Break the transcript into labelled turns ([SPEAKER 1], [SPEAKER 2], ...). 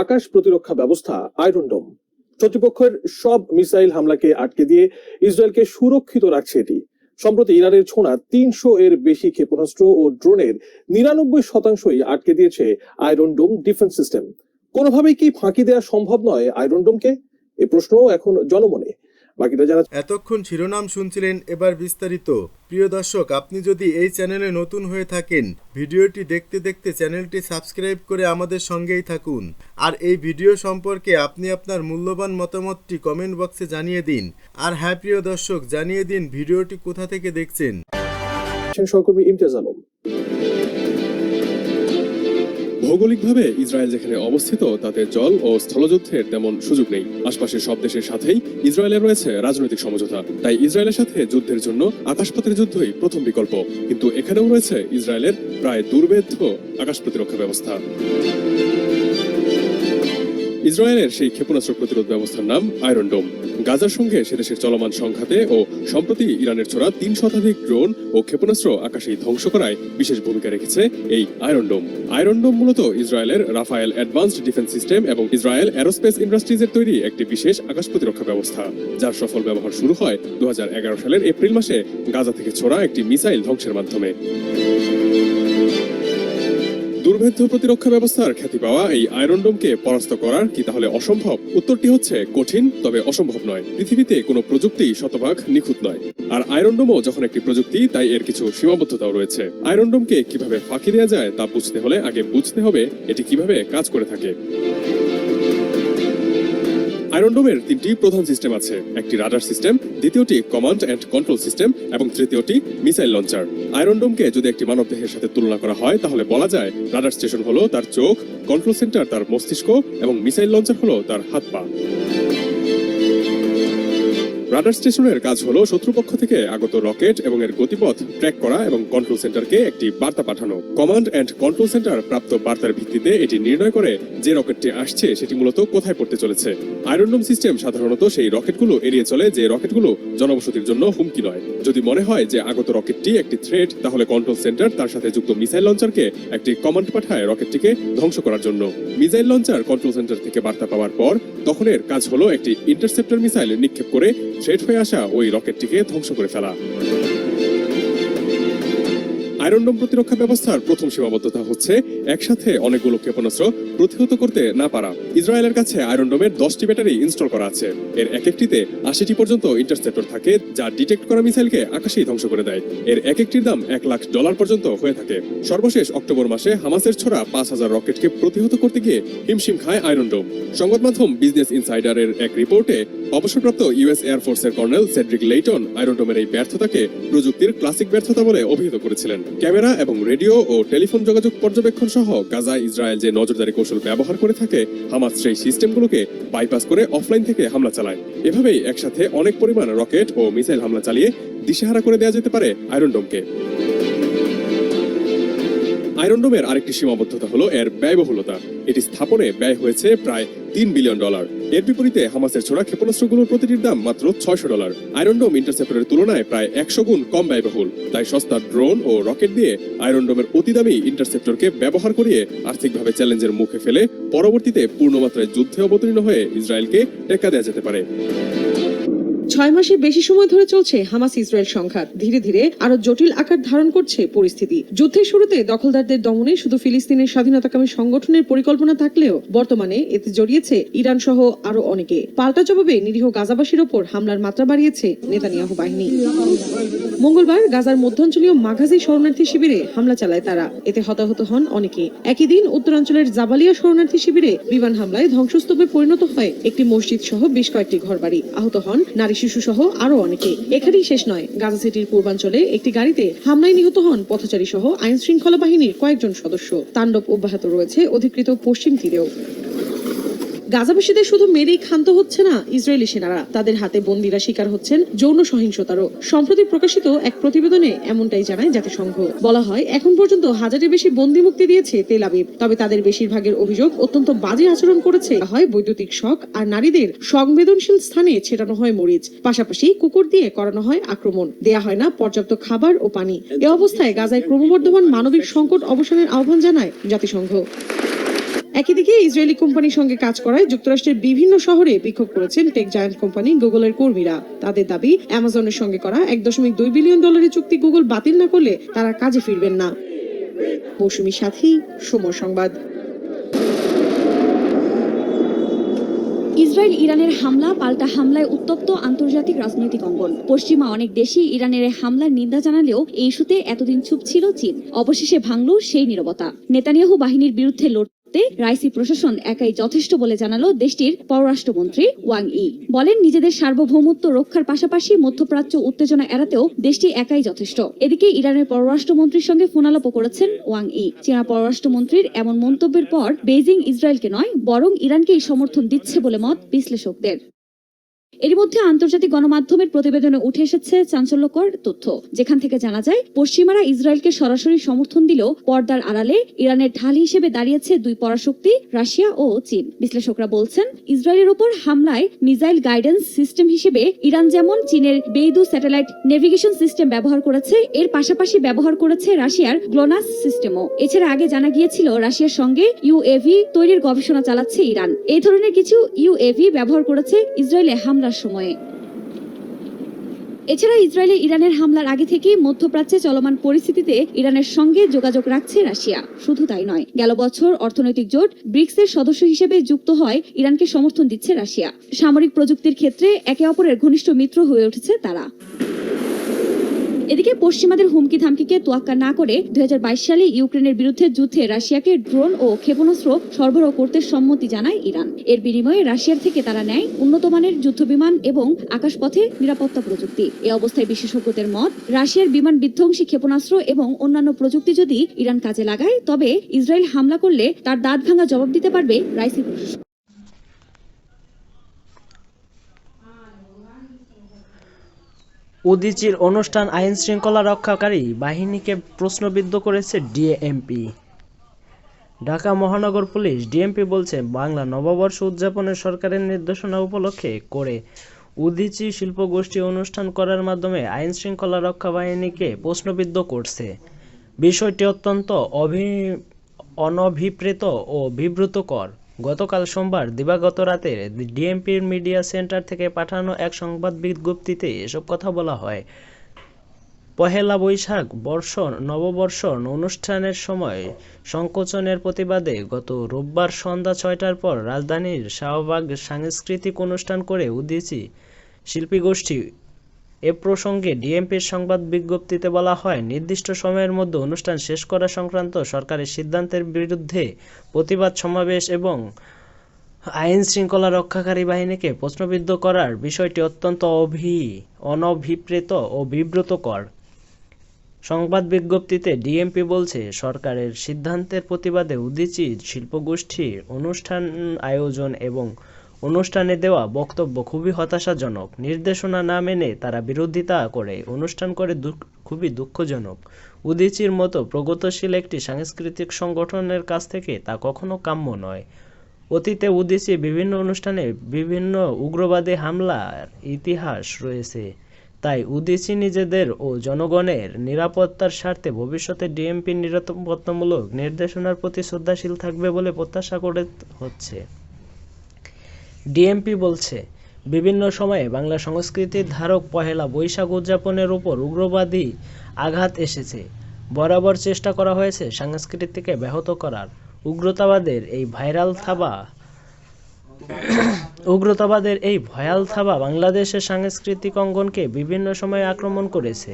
[SPEAKER 1] আকাশ প্রতিরক্ষা ব্যবস্থা আয়রন ডোম। শত্রুপক্ষের সব মিসাইল হামলাকে আটকে দিয়ে ইসরায়েলকে সুরক্ষিত রাখছে এটি। সম্প্রতি ইরানের ছোঁড়া ৩০০ এর বেশি ক্ষেপণাস্ত্র ও ড্রোনের ৯৯% আটকে দিয়েছে আয়রন ডোম ডিফেন্স সিস্টেম। কোনোভাবেই কি ফাঁকি দেওয়া সম্ভব নয় আয়রন ডোমকে? এই প্রশ্নও এখন জনমনে। বাকিটা জানা।
[SPEAKER 2] এতক্ষণ শিরোনাম শুনছিলেন, এবার বিস্তারিত। প্রিয় দর্শক, আপনি যদি এই চ্যানেলে নতুন হয়ে থাকেন, ভিডিওটি দেখতে দেখতে চ্যানেলটি সাবস্ক্রাইব করে আমাদের সঙ্গেই থাকুন। আর এই ভিডিও সম্পর্কে আপনি আপনার মূল্যবান মতামতটি কমেন্ট বক্সে জানিয়ে দিন। আর হ্যাঁ প্রিয় দর্শক, জানিয়ে দিন ভিডিওটি কোথা থেকে দেখছেন।
[SPEAKER 1] সহকর্মী ইমতিয়াজ আলম।
[SPEAKER 3] ভৌগোলিকভাবে ইসরায়েল যেখানে অবস্থিত তাতে জল ও স্থলযুদ্ধের তেমন সুযোগ নেই। আশপাশের সব দেশের সাথেই ইসরায়েলের রয়েছে রাজনৈতিক সমঝোতা। তাই ইসরায়েলের সাথে যুদ্ধের জন্য আকাশপথের যুদ্ধই প্রথম বিকল্প। কিন্তু এখানেও রয়েছে ইসরায়েলের প্রায় দুর্ভেদ্য আকাশ প্রতিরক্ষা ব্যবস্থা। ইসরায়েলের সেই ক্ষেপণাস্ত্র প্রতিরোধ ব্যবস্থার নাম আয়রন ডোম। গাজার সঙ্গে সেদেশের চলমান সংঘাতে ও সম্প্রতি ইরানের ছোড়া ৩ শতাধিক ড্রোন ও ক্ষেপণাস্ত্র আকাশেই ধ্বংস করায় বিশেষ ভূমিকা রেখেছে এই আয়রন ডোম। আয়রন ডোম মূলত ইসরায়েলের রাফায়েল অ্যাডভান্সড ডিফেন্স সিস্টেম এবং ইসরায়েল অ্যারোস্পেস ইন্ডাস্ট্রিজের তৈরি একটি বিশেষ আকাশ প্রতিরক্ষা ব্যবস্থা, যার সফল ব্যবহার শুরু হয় 2011 সালের এপ্রিল মাসে গাজা থেকে ছোড়া একটি মিসাইল ধ্বংসের মাধ্যমে। দুর্ভেদ্য প্রতিরক্ষা ব্যবস্থার খ্যাতি পাওয়া এই আয়রন ডোমকে পরাস্ত করার কি তাহলে অসম্ভব? উত্তরটি হচ্ছে কঠিন, তবে অসম্ভব নয়। পৃথিবীতে কোনো প্রযুক্তি শতভাগ নিখুঁত নয়, আর আয়রন ডোমও যখন একটি প্রযুক্তি, তাই এর কিছু সীমাবদ্ধতাও রয়েছে। আয়রন ডোমকে কিভাবে ফাঁকি দেওয়া যায় তা বুঝতে হলে আগে বুঝতে হবে এটি কিভাবে কাজ করে থাকে। আয়রন ডোমের 3টি প্রধান সিস্টেম আছে। একটি রাডার সিস্টেম, দ্বিতীয়টি কমান্ড অ্যান্ড কন্ট্রোল সিস্টেম এবং তৃতীয়টি মিসাইল লঞ্চার। আয়রন ডোমকে যদি একটি মানবদেহের সাথে তুলনা করা হয় তাহলে বলা যায় রাডার স্টেশন হলো তার চোখ, কন্ট্রোল সেন্টার তার মস্তিষ্ক এবং মিসাইল লঞ্চার হলো তার হাত পা। রাডার স্টেশনের কাজ হলো শত্রুপক্ষ থেকে আগত রকেট এবং এর গতিপথ ট্র্যাক করা এবং কন্ট্রোল সেন্টারকে একটি বার্তা পাঠানো। কমান্ড অ্যান্ড কন্ট্রোল সেন্টার প্রাপ্ত বার্তার ভিত্তিতে এটি নির্ণয় করে যে রকেটটি আসছে সেটি মূলত কোথায় পড়তে চলেছে। আয়রন ডোম সিস্টেম সাধারণত সেই রকেটগুলো এড়িয়ে চলে যে রকেটগুলো জনবসতির জন্য হুমকি নয়। যদি মনে হয় যে আগত রকেটটি একটি থ্রেট, তাহলে কন্ট্রোল সেন্টার তার সাথে যুক্ত মিসাইল লঞ্চারকে একটি কমান্ড পাঠায় রকেটটিকে ধ্বংস করার জন্য। মিসাইল লঞ্চার কন্ট্রোল সেন্টার থেকে বার্তা পাওয়ার পর তখন এর কাজ হলো একটি ইন্টারসেপ্টর মিসাইল নিক্ষেপ করে থ্রেট হয়ে আসা ওই রকেটটিকে ধ্বংস করে ফেলা। আয়রন ডোম প্রতিরক্ষা ব্যবস্থার প্রথম সীমাবদ্ধতা হচ্ছে একসাথে অনেকগুলো ক্ষেপণাস্ত্র প্রতিহত করতে না পারা। ইসরায়েলের কাছে আয়রন ডোমের 10টি ব্যাটারি ইনস্টল করা আছে। এর এক একটিতে 80টি পর্যন্ত ইন্টারসেপ্টর থাকে, যা ডিটেক্ট করা মিসাইলকে আকাশেই ধ্বংস করে দেয়। এর এক একটির দাম $1 লাখ পর্যন্ত হয়ে থাকে। সর্বশেষ অক্টোবর মাসে হামাসের ছোড়া 5000 রকেটকে প্রতিহত করতে গিয়ে হিমশিম খায় আয়রন ডোম। সংবাদ মাধ্যম বিজনেস ইনসাইডারের এক রিপোর্টে অবসরপ্রাপ্ত ইউএস এয়ারফোর্সের কর্নেল সেড্রিক লেইটন আয়রন ডোমের এই ব্যর্থতাকে প্রযুক্তির ক্লাসিক ব্যর্থতা বলে অভিহিত করেছিলেন। ক্যামেরা এবং রেডিও ও টেলিফোন যোগাযোগ পর্যবেক্ষণ সহ গাজায় ইসরায়েল যে নজরদারি কৌশল ব্যবহার করে থাকে, হামাস সেই সিস্টেমগুলোকে বাইপাস করে অফলাইন থেকে হামলা চালায়। এভাবেই একসাথে অনেক পরিমাণ রকেট ও মিসাইল হামলা চালিয়ে দিশেহারা করে দেওয়া যেতে পারে আয়রন ডোমকে। আয়রন ডোমের আরেকটি সীমাবদ্ধতা হলো এর ব্যয়বহুলতা। এটি স্থাপনে ব্যয় হয়েছে প্রায় $3 বিলিয়ন। এর বিপরীতে হামাসের ছোড়া ক্ষেপণাস্ত্রগুলোর প্রতিটির দাম মাত্র $600। আয়রন ডোম ইন্টারসেপ্টরের তুলনায় প্রায় 100 গুণ কম ব্যয়বহুল। তাই সস্তা ড্রোন ও রকেট দিয়ে আয়রন ডোমের অতি দামি ইন্টারসেপ্টরকে ব্যবহার করিয়ে আর্থিকভাবে চ্যালেঞ্জের মুখে ফেলে পরবর্তীতে পূর্ণমাত্রায় যুদ্ধে অবতীর্ণ হয়ে ইসরায়েলকে টেক্কা দেওয়া যেতে পারে।
[SPEAKER 4] 6 মাসের বেশি সময় ধরে চলছে হামাস ইসরায়েল সংঘাত। ধীরে ধীরে আরো জটিল আকার ধারণ করছে পরিস্থিতি। যুদ্ধের শুরুতে দখলদারদের দমনে শুধু ফিলিস্তিনের স্বাধীনতাকামী সংগঠনের পরিকল্পনা থাকলেও বর্তমানে এতে জড়িয়েছে ইরান সহ আরো অনেকে। পাল্টা জবাবে নিরীহ গাজাবাসীর ওপর হামলার মাত্রা বাড়িয়েছে নেতানিয়াহু বাহিনী। মঙ্গলবার গাজার মধ্যাঞ্চলীয় মাগাজি শরণার্থী শিবিরে হামলা চালায় তারা। এতে হতাহত হন অনেকে। একই দিন উত্তরাঞ্চলের জাবালিয়া শরণার্থী শিবিরে বিমান হামলায় ধ্বংসস্তূপে পরিণত হয় একটি মসজিদ সহ বেশ কয়েকটি ঘরবাড়ি। আহত হন নারী শিশু সহ আরো অনেকে। এখানেই শেষ নয়, গাজা সিটির পূর্বাঞ্চলে একটি গাড়িতে হামলায় নিহত হন পথচারী সহ আইন শৃঙ্খলা বাহিনীর কয়েকজন সদস্য। তাণ্ডব অব্যাহত রয়েছে অধিকৃত পশ্চিম তীরেও। গাজাবাসীদের শুধু মেরেই ক্ষান্ত হচ্ছে না ইসরায়েলি সেনারা, তাদের হাতে বন্দীরা শিকার হচ্ছেন যৌন সহিংসতারও। সম্প্রতি প্রকাশিত এক প্রতিবেদনে এমনটাই জানায় জাতিসংঘ। বলা হয় এখন পর্যন্ত 1000-এর বেশি বন্দী মুক্তি দিয়েছে তেল আবিব। তবে তাদের বেশিরভাগের অভিযোগ অত্যন্ত বাজে আচরণ করেছে হয় বৈদ্যুতিক শক, আর নারীদের সংবেদনশীল স্থানে ছেটানো হয় মরিচ। পাশাপাশি কুকুর দিয়ে করানো হয় আক্রমণ, দেয়া হয় না পর্যাপ্ত খাবার ও পানি। এ অবস্থায় গাজায় ক্রমবর্ধমান মানবিক সংকট অবসানের আহ্বান জানায় জাতিসংঘ। একই দিকে ইসরায়েলি কোম্পানির সঙ্গে কাজ করায় যুক্তরাষ্ট্রের বিভিন্ন শহরে বিক্ষোভ করেছেন টেক জায়ান্ট কোম্পানি গুগলের কর্মীরা। তাদের দাবি, অ্যামাজনের সঙ্গে করা $1.2 বিলিয়ন চুক্তি গুগল বাতিল না করলে তারা কাজে ফিরবেন না। মৌসুমীর সাথী, সময় সংবাদ।
[SPEAKER 5] ইসরায়েল ইরানের হামলা পাল্টা হামলায় উত্তপ্ত আন্তর্জাতিক রাজনৈতিক অঙ্গন। পশ্চিমা অনেক দেশই ইরানের হামলার নিন্দা জানালেও এই ইস্যুতে এতদিন চুপ ছিল চীন। অবশেষে ভাঙল সেই নীরবতা। নেতানিয়াহু বাহিনীর বিরুদ্ধে লড়তে রাইসি প্রশাসন একাই যথেষ্ট বলে জানালো দেশটির পররাষ্ট্রমন্ত্রী ওয়াং ই। বলেন, নিজেদের সার্বভৌমত্ব রক্ষার পাশাপাশি মধ্যপ্রাচ্য উত্তেজনা এড়াতেও দেশটি একাই যথেষ্ট। এদিকে ইরানের পররাষ্ট্রমন্ত্রীর সঙ্গে ফোনালাপও করেছেন ওয়াং ই। চীনা পররাষ্ট্রমন্ত্রীর এমন মন্তব্যের পর বেইজিং ইসরায়েলকে নয় বরং ইরানকেই সমর্থন দিচ্ছে বলে মত বিশ্লেষকদের। এর মধ্যে আন্তর্জাতিক গণমাধ্যমের প্রতিবেদনে উঠে এসেছে চাঞ্চল্যকর তথ্য, যেখান থেকে জানা যায় পশ্চিমারা ইসরায়েলকে সরাসরি সমর্থন দিলেও পর্দার আড়ালে ইরানের ঢাল হিসেবে দাঁড়িয়েছে দুই পরাশক্তি রাশিয়া ও চীন। বিশ্লেষকরা বলছেন, ইসরায়েলের উপর হামলায় মিসাইল গাইডেন্স সিস্টেম হিসেবে ইরান যেমন চীনের বেইদু স্যাটেলাইট নেভিগেশন সিস্টেম ব্যবহার করেছে, এর পাশাপাশি ব্যবহার করেছে রাশিয়ার গ্লোনাস সিস্টেমও। এছাড়া আগে জানা গিয়েছিল রাশিয়ার সঙ্গে ইউএভি তৈরির গবেষণা চালাচ্ছে ইরান। এই ধরনের কিছু ইউএভি ব্যবহার করেছে ইসরায়েলে হামলার সময়ে। এছাড়া ইসরায়েলে ইরানের হামলার আগে থেকেই মধ্যপ্রাচ্যে চলমান পরিস্থিতিতে ইরানের সঙ্গে যোগাযোগ রাখছে রাশিয়া। শুধু তাই নয়, গেল বছর অর্থনৈতিক জোট ব্রিক্সের সদস্য হিসেবে যুক্ত হয় ইরানকে সমর্থন দিচ্ছে রাশিয়া। সামরিক প্রযুক্তির ক্ষেত্রে একে অপরের ঘনিষ্ঠ মিত্র হয়ে উঠেছে তারা। এদিকে পশ্চিমাদের হুমকি ধামকিকে তোয়াক্কা না করে 2022 সালে ইউক্রেনের বিরুদ্ধে যুদ্ধে রাশিয়াকে ড্রোন ও ক্ষেপণাস্ত্র সরবরাহ করতে সম্মতি জানায় ইরান। এর বিনিময়ে রাশিয়ার থেকে তারা নেয় উন্নত মানের যুদ্ধবিমান এবং আকাশপথে নিরাপত্তা প্রযুক্তি। এই অবস্থায় বিশেষজ্ঞদের মত, রাশিয়ার বিমান বিধ্বংসী ক্ষেপণাস্ত্র এবং অন্যান্য প্রযুক্তি যদি ইরান কাজে লাগায়, তবে ইসরায়েল হামলা করলে তার দাঁত ভাঙা জবাব দিতে পারবে রাইসি প্রশাসন।
[SPEAKER 6] উদীচীর অনুষ্ঠান আইন শৃঙ্খলা রক্ষাকারী বাহিনীকে প্রশ্নবিদ্ধ করেছে ডিএমপি। ঢাকা মহানগর পুলিশ ডিএমপি বলছে, বাংলা নববর্ষ উদযাপনে সরকারের নির্দেশনা উপলক্ষে করে উদীচী শিল্পগোষ্ঠী অনুষ্ঠান করার মাধ্যমে আইন শৃঙ্খলা রক্ষা বাহিনীকে প্রশ্নবিদ্ধ করছে। বিষয়টি অত্যন্ত অনভিপ্রেত ও বিব্রতকর। গতকাল সোমবার দিবাগত রাতে ডিএমপির মিডিয়া সেন্টার থেকে পাঠানো এক সংবাদ বিজ্ঞপ্তিতে এসব কথা বলা হয়। পহেলা বৈশাখ নববর্ষ অনুষ্ঠানের সময় সংকোচনের প্রতিবাদে গত রোববার সন্ধ্যা 6টার পর রাজধানীর শাহবাগ সাংস্কৃতিক অনুষ্ঠান করে উদীচী শিল্পীগোষ্ঠী। এ প্রসঙ্গে ডিএমপির সংবাদ বিজ্ঞপ্তিতে বলা হয়, নির্দিষ্ট সময়ের মধ্যে অনুষ্ঠান শেষ করা সংক্রান্ত সরকারের সিদ্ধান্তের বিরুদ্ধে প্রতিবাদ সমাবেশ এবং আইন শৃঙ্খলা রক্ষাকারী বাহিনীকে প্রশ্নবিদ্ধ করার বিষয়টি অত্যন্ত অনভিপ্রেত ও বিব্রতকর। সংবাদ বিজ্ঞপ্তিতে ডিএমপি বলছে, সরকারের সিদ্ধান্তের প্রতিবাদে উদীচী শিল্পগোষ্ঠীর অনুষ্ঠান আয়োজন এবং অনুষ্ঠানে দেওয়া বক্তব্য খুবই হতাশাজনক। নির্দেশনা না মেনে তারা বিরোধিতা করে অনুষ্ঠান করে খুবই দুঃখজনক। উদীচীর মতো প্রগতিশীল একটি সাংস্কৃতিক সংগঠনের কাছ থেকে তা কখনো কাম্য নয়। অতীতে উদীচী বিভিন্ন অনুষ্ঠানে বিভিন্ন উগ্রবাদী হামলার ইতিহাস রয়েছে। তাই উদীচী নিজেদের ও জনগণের নিরাপত্তার স্বার্থে ভবিষ্যতে ডিএমপির নিরাপত্তামূলক নির্দেশনার প্রতি শ্রদ্ধাশীল থাকবে বলে প্রত্যাশা করে হচ্ছে। ডিএমপি বলছে, বিভিন্ন সময়ে বাংলা সংস্কৃতির ধারক পহেলা বৈশাখ উদযাপনের উপর উগ্রবাদী আঘাত এসেছে। বরাবর চেষ্টা করা হয়েছে সংস্কৃতিকে ব্যাহত করার। উগ্রতাবাদের এই ভয়াল থাবা বাংলাদেশের সাংস্কৃতিক অঙ্গনকে বিভিন্ন সময়ে আক্রমণ করেছে।